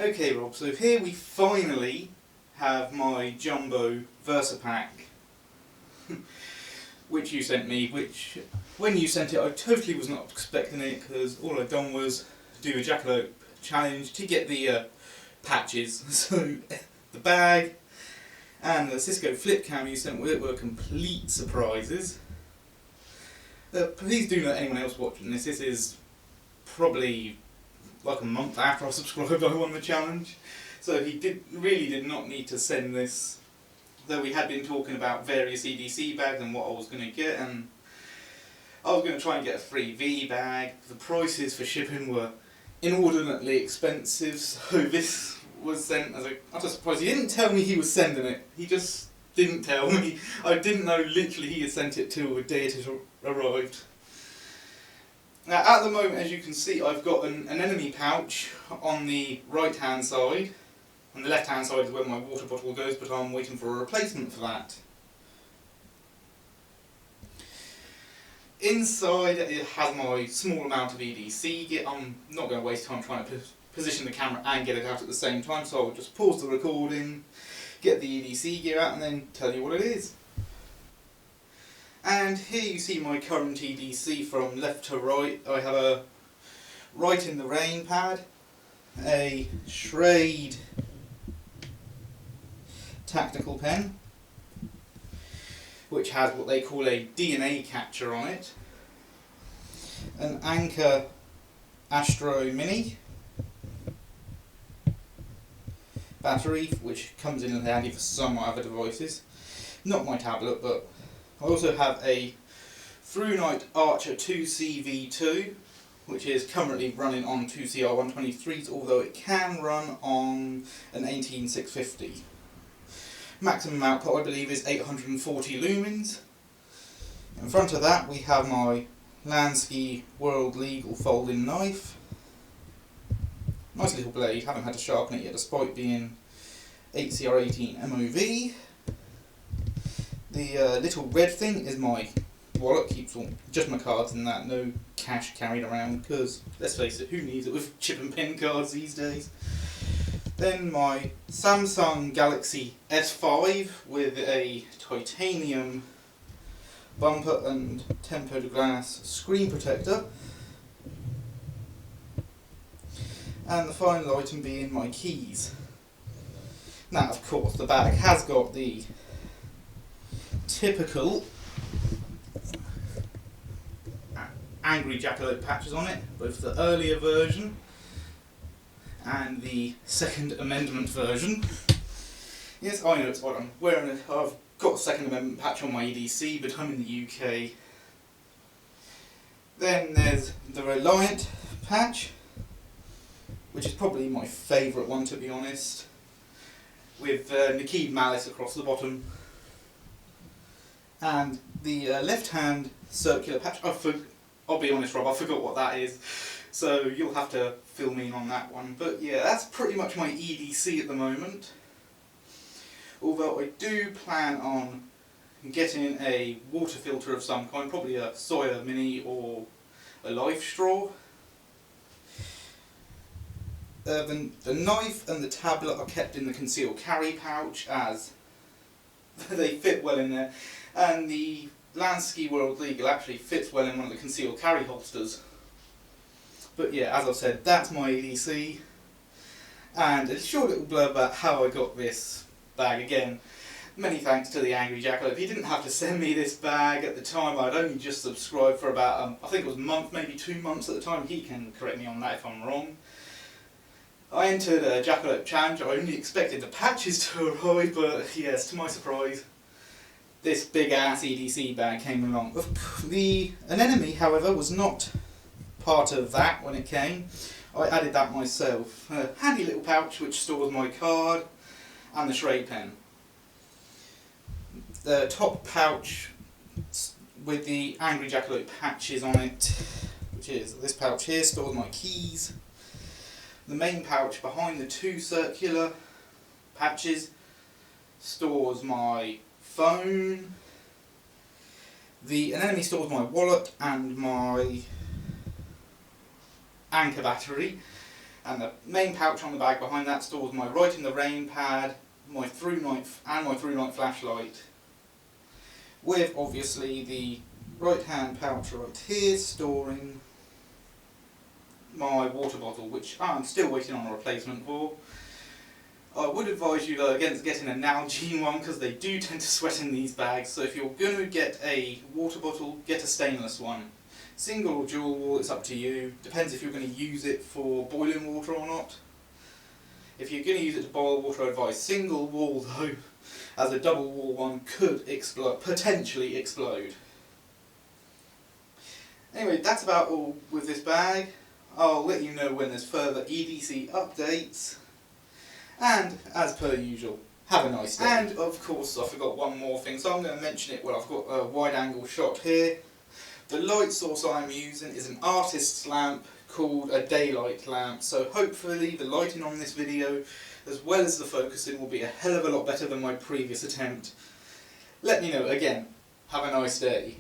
Okay Rob, so here we finally have my Jumbo Versa Pack which you sent me, which when you sent it I totally was not expecting it because all I'd done was do a Dracolope challenge to get the patches. So the bag and the Cisco flip cam you sent with it were complete surprises. Please do not anyone else watching this is probably like a month after I subscribed I won the challenge. So he really did not need to send this, though we had been talking about various EDC bags and what I was going to get, and I was going to try and get a free V bag. The prices for shipping were inordinately expensive, so this was sent as a utter surprise. He didn't tell me he was sending it, he just didn't tell me. I didn't know literally he had sent it till the day it arrived. Now at the moment, as you can see, I've got an enemy pouch on the right hand side, and the left hand side is where my water bottle goes, but I'm waiting for a replacement for that. Inside it has my small amount of EDC gear. I'm not going to waste time trying to position the camera and get it out at the same time, so I'll just pause the recording, get the EDC gear out and then tell you what it is. And here you see my current EDC from left to right. I have a Right in the Rain pad, a Schrade tactical pen, which has what they call a DNA catcher on it, an Anker Astro Mini battery, which comes in handy for some other devices, not my tablet, but I also have a ThruNite Archer 2CV2, which is currently running on 2CR123s, although it can run on an 18650. Maximum output I believe is 840 lumens. In front of that we have my Lansky World Legal folding knife. Nice little blade, haven't had to sharpen it yet despite being 8CR18 MOV. The little red thing is my wallet, keeps all, just my cards in that, no cash carried around because, let's face it, who needs it with chip and pin cards these days. Then my Samsung Galaxy S5 with a titanium bumper and tempered glass screen protector. And the final item being my keys. Now of course the bag has got the typical Angry Dracolope patches on it, both the earlier version and the Second Amendment version. Yes, I know it's what I'm wearing. I've got a Second Amendment patch on my EDC, but I'm in the UK. Then there's the Reliant patch, which is probably my favourite one to be honest, with Nikid Malice across the bottom. And the left-hand circular patch, I'll be honest Rob, I forgot what that is, so you'll have to fill me in on that one. But yeah, that's pretty much my EDC at the moment. Although I do plan on getting a water filter of some kind, probably a Sawyer Mini or a Life Straw. The knife and the tablet are kept in the concealed carry pouch as they fit well in there, and the Lansky World Legal actually fits well in one of the concealed carry holsters. But yeah, as I've said, that's my EDC, and a short little blurb about how I got this bag. Again, many thanks to the Angry Dracolope. He didn't have to send me this bag at the time. I'd only just subscribed for about, I think it was a month, maybe 2 months at the time. He can correct me on that if I'm wrong. I entered a Dracolope challenge. I only expected the patches to arrive, but yes, to my surprise, this big ass EDC bag came along. An enemy, however, was not part of that when it came. I added that myself. A handy little pouch which stores my card and the Schrade pen. The top pouch with the Angry Dracolope patches on it, which is this pouch here, stores my keys. The main pouch behind the two circular patches stores my phone. The enemy stores my wallet and my Anker battery. And the main pouch on the bag behind that stores my Right in the Rain pad, my through night and my through night flashlight, with obviously the right hand pouch right here storing my water bottle, which I'm still waiting on a replacement for. I would advise you though against getting a Nalgene one because they do tend to sweat in these bags, so if you're going to get a water bottle, get a stainless one. Single or dual wall, it's up to you. Depends if you're going to use it for boiling water or not. If you're going to use it to boil water, I advise single wall though, as a double wall one could potentially explode. Anyway, that's about all with this bag. I'll let you know when there's further EDC updates. And, as per usual, have a nice day. And, of course, I forgot one more thing, so I'm going to mention it. Well, I've got a wide-angle shot here. The light source I'm using is an artist's lamp called a daylight lamp, so hopefully the lighting on this video, as well as the focusing, will be a hell of a lot better than my previous attempt. Let me know. Again, have a nice day.